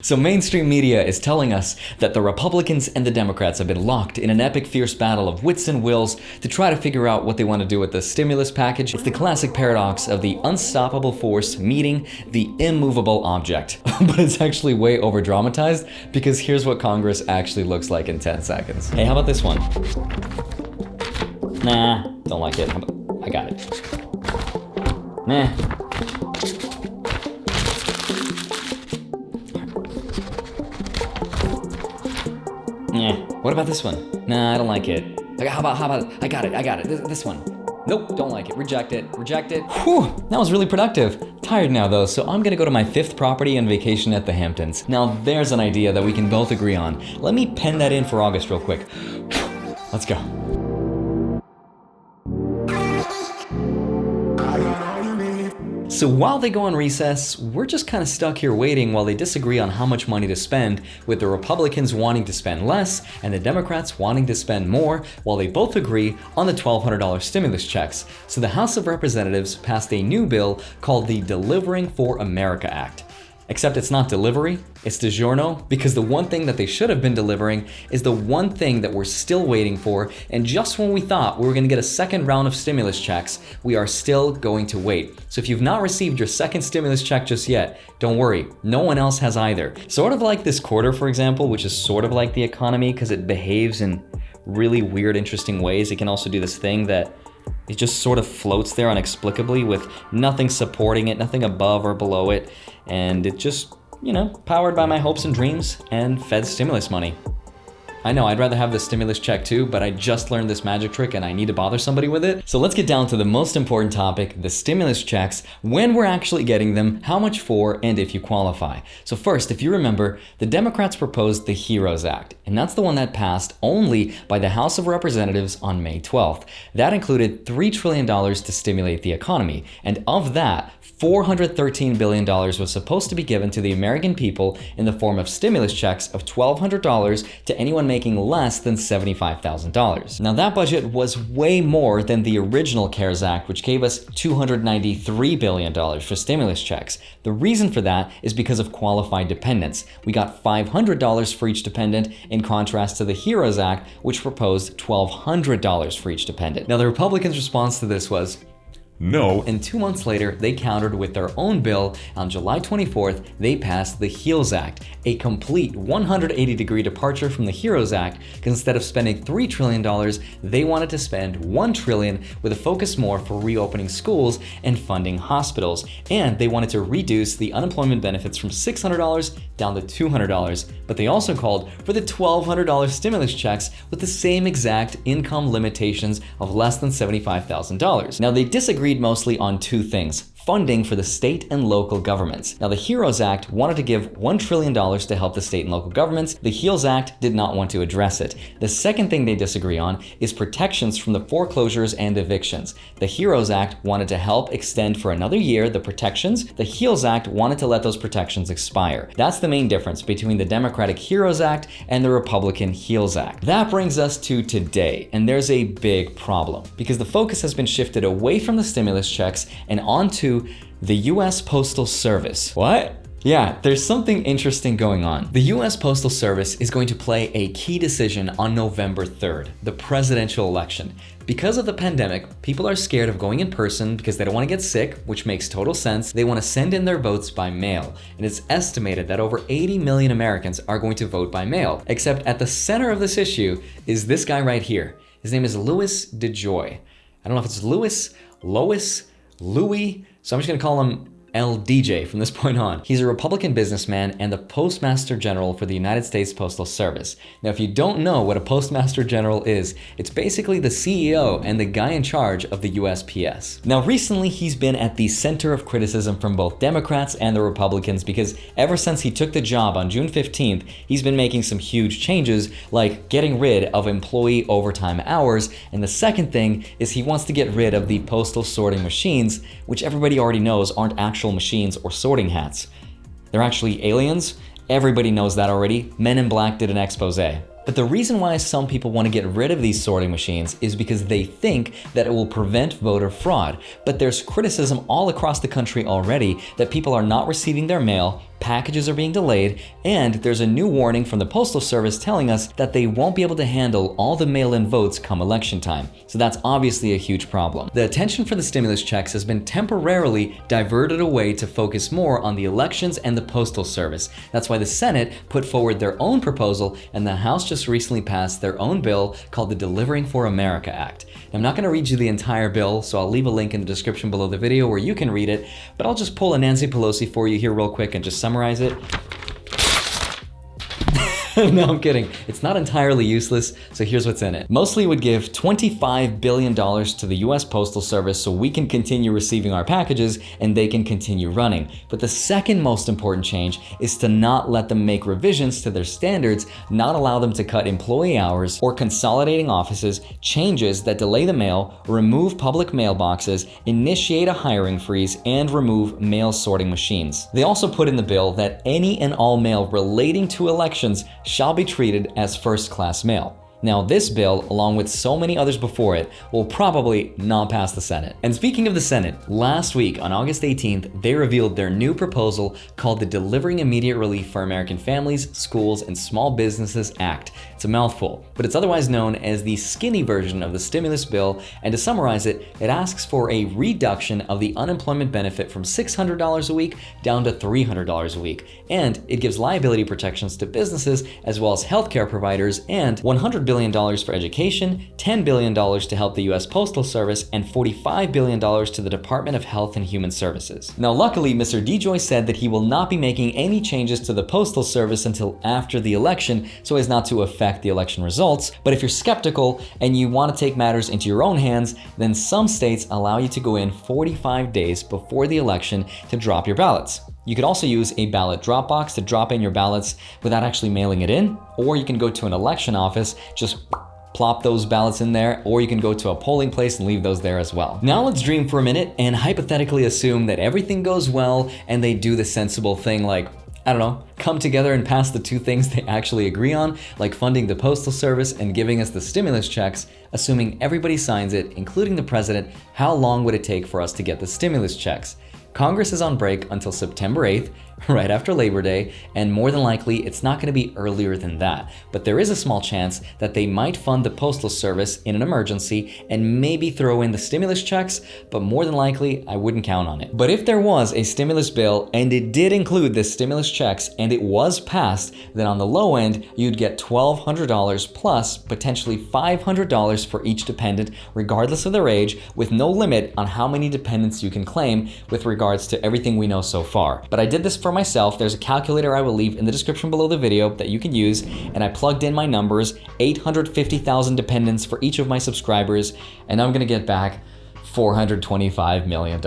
So mainstream media is telling us that the Republicans and the Democrats have been locked in an epic fierce battle of wits and wills to try to figure out what they want to do with the stimulus package. It's the classic paradox of the unstoppable force meeting the immovable object. But it's actually way over dramatized because here's what Congress actually looks like in 10 seconds. Hey, how about this one? Nah, don't like it. I got it. Nah. Yeah. What about this one? Nah, I don't like it. How about, I got it. This one. Nope, don't like it. Reject it. Whew, that was really productive. Tired now though, so I'm gonna go to my 5th property and vacation at the Hamptons. Now there's an idea that we can both agree on. Let me pen that in for August real quick. Let's go. So while they go on recess, we're just kind of stuck here waiting while they disagree on how much money to spend, with the Republicans wanting to spend less and the Democrats wanting to spend more, while they both agree on the $1,200 stimulus checks. So the House of Representatives passed a new bill called the Delivering for America Act. Except it's not delivery, it's DiGiorno, because the one thing that they should have been delivering is the one thing that we're still waiting for, and just when we thought we were gonna get a second round of stimulus checks, we are still going to wait. So if you've not received your second stimulus check just yet, don't worry, no one else has either. Sort of like this quarter, for example, which is sort of like the economy because it behaves in really weird, interesting ways. It can also do this thing that it just sort of floats there inexplicably with nothing supporting it, nothing above or below it, and it just, powered by my hopes and dreams and fed stimulus money. I know, I'd rather have the stimulus check too, but I just learned this magic trick and I need to bother somebody with it. So let's get down to the most important topic, the stimulus checks, when we're actually getting them, how much for, and if you qualify. So first, if you remember, the Democrats proposed the HEROES Act, and that's the one that passed only by the House of Representatives on May 12th. That included $3 trillion to stimulate the economy, and of that, $413 billion was supposed to be given to the American people in the form of stimulus checks of $1,200 to anyone making less than $75,000. Now that budget was way more than the original CARES Act, which gave us $293 billion for stimulus checks. The reason for that is because of qualified dependents. We got $500 for each dependent in contrast to the HEROES Act, which proposed $1,200 for each dependent. Now the Republicans' response to this was, no. And 2 months later, they countered with their own bill. On July 24th, they passed the HEALS Act, a complete 180-degree departure from the HEROES Act, because instead of spending $3 trillion, they wanted to spend $1 trillion with a focus more for reopening schools and funding hospitals. And they wanted to reduce the unemployment benefits from $600 down to $200. But they also called for the $1,200 stimulus checks with the same exact income limitations of less than $75,000. Now they disagreed mostly on 2 things. Funding for the state and local governments. Now the HEROES Act wanted to give $1 trillion to help the state and local governments. The HEALS Act did not want to address it. The second thing they disagree on is protections from the foreclosures and evictions. The HEROES Act wanted to help extend for another year the protections. The HEALS Act wanted to let those protections expire. That's the main difference between the Democratic HEROES Act and the Republican HEALS Act. That brings us to today, and there's a big problem because the focus has been shifted away from the stimulus checks and onto the US Postal Service. What? Yeah, there's something interesting going on. The US Postal Service is going to play a key decision on November 3rd, the presidential election. Because of the pandemic, people are scared of going in person because they don't want to get sick, which makes total sense. They want to send in their votes by mail. And it's estimated that over 80 million Americans are going to vote by mail. Except at the center of this issue is this guy right here. His name is Louis DeJoy. I don't know if it's Louis, Louis, so I'm just gonna call him LDJ from this point on. He's a Republican businessman and the Postmaster General for the United States Postal Service. Now, if you don't know what a Postmaster General is, it's basically the CEO and the guy in charge of the USPS. Now, recently, he's been at the center of criticism from both Democrats and the Republicans because ever since he took the job on June 15th, he's been making some huge changes, like getting rid of employee overtime hours. And the second thing is he wants to get rid of the postal sorting machines, which everybody already knows aren't actual machines or sorting hats. They're actually aliens. Everybody knows that already. Men in Black did an expose. But the reason why some people want to get rid of these sorting machines is because they think that it will prevent voter fraud. But there's criticism all across the country already that people are not receiving their mail packages are being delayed, and there's a new warning from the Postal Service telling us that they won't be able to handle all the mail-in votes come election time. So that's obviously a huge problem. The attention for the stimulus checks has been temporarily diverted away to focus more on the elections and the Postal Service. That's why the Senate put forward their own proposal, and the House just recently passed their own bill called the Delivering for America Act. I'm not going to read you the entire bill, so I'll leave a link in the description below the video where you can read it, but I'll just pull a Nancy Pelosi for you here real quick and just summarize it. No, I'm kidding. It's not entirely useless, so here's what's in it. Mostly it would give $25 billion to the US Postal Service so we can continue receiving our packages and they can continue running. But the second most important change is to not let them make revisions to their standards, not allow them to cut employee hours or consolidating offices, changes that delay the mail, remove public mailboxes, initiate a hiring freeze, and remove mail sorting machines. They also put in the bill that any and all mail relating to elections shall be treated as first-class mail. Now, this bill, along with so many others before it, will probably not pass the Senate. And speaking of the Senate, last week on August 18th, they revealed their new proposal called the Delivering Immediate Relief for American Families, Schools, and Small Businesses Act. It's a mouthful, but it's otherwise known as the skinny version of the stimulus bill, and to summarize it, it asks for a reduction of the unemployment benefit from $600 a week down to $300 a week, and it gives liability protections to businesses as well as healthcare providers, and $100 billion for education, $10 billion to help the US Postal Service, and $45 billion to the Department of Health and Human Services. Now, luckily, Mr. DeJoy said that he will not be making any changes to the Postal Service until after the election so as not to affect the election results. But if you're skeptical and you want to take matters into your own hands, then some states allow you to go in 45 days before the election to drop your ballots. You could also use a ballot drop box to drop in your ballots without actually mailing it in, or you can go to an election office, just plop those ballots in there, or you can go to a polling place and leave those there as well. Now let's dream for a minute and hypothetically assume that everything goes well and they do the sensible thing, like, I don't know, come together and pass the two things they actually agree on, like funding the Postal Service and giving us the stimulus checks. Assuming everybody signs it, including the president, how long would it take for us to get the stimulus checks? Congress is on break until September 8th, right after Labor Day, and more than likely it's not going to be earlier than that. But there is a small chance that they might fund the Postal Service in an emergency and maybe throw in the stimulus checks, but more than likely I wouldn't count on it. But if there was a stimulus bill and it did include the stimulus checks and it was passed, then on the low end you'd get $1,200 plus potentially $500 for each dependent regardless of their age, with no limit on how many dependents you can claim with regards to everything we know so far. But I did this for myself. There's a calculator I will leave in the description below the video that you can use, and I plugged in my numbers, 850,000 dependents for each of my subscribers, and I'm gonna get back $425 million.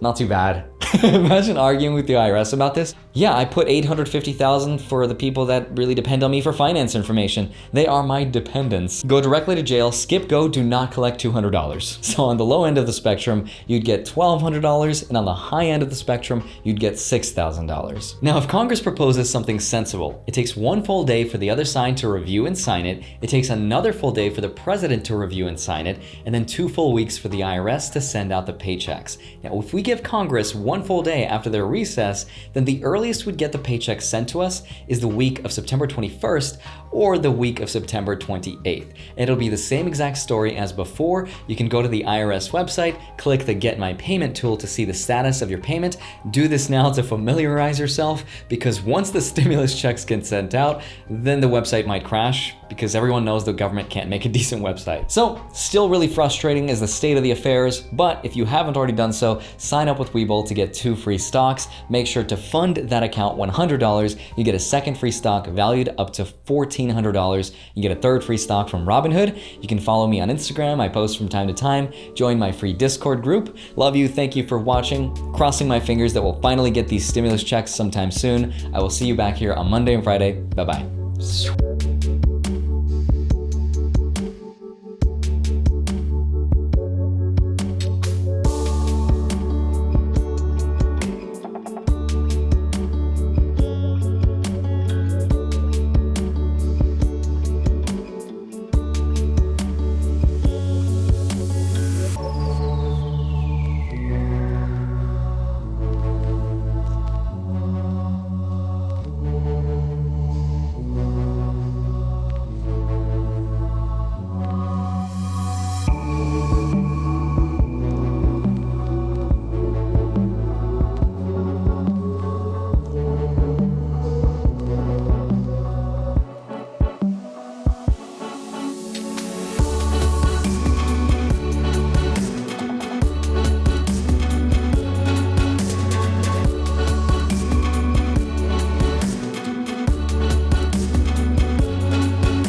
Not too bad. Imagine arguing with the IRS about this. Yeah, I put 850,000 for the people that really depend on me for finance information. They are my dependents. Go directly to jail, skip go, do not collect $200. So on the low end of the spectrum, you'd get $1,200, and on the high end of the spectrum, you'd get $6,000. Now, if Congress proposes something sensible, it takes one full day for the other side to review and sign it, it takes another full day for the president to review and sign it, and then 2 full weeks for the IRS to send out the paychecks. Now, if we give Congress one full day after their recess, then the earliest we'd get the paycheck sent to us is the week of September 21st or the week of September 28th. It'll be the same exact story as before. You can go to the IRS website, click the Get My Payment tool to see the status of your payment. Do this now to familiarize yourself, because once the stimulus checks get sent out, then the website might crash because everyone knows the government can't make a decent website. So still really frustrating is the state of the affairs, but if you haven't already done so, sign up with Webull to get 2 free stocks. Make sure to fund that account $100. You get a second free stock valued up to $1,400. You get a third free stock from Robinhood. You can follow me on Instagram. I post from time to time. Join my free Discord group. Love you. Thank you for watching. Crossing my fingers that we'll finally get these stimulus checks sometime soon. I will see you back here on Monday and Friday. Bye-bye.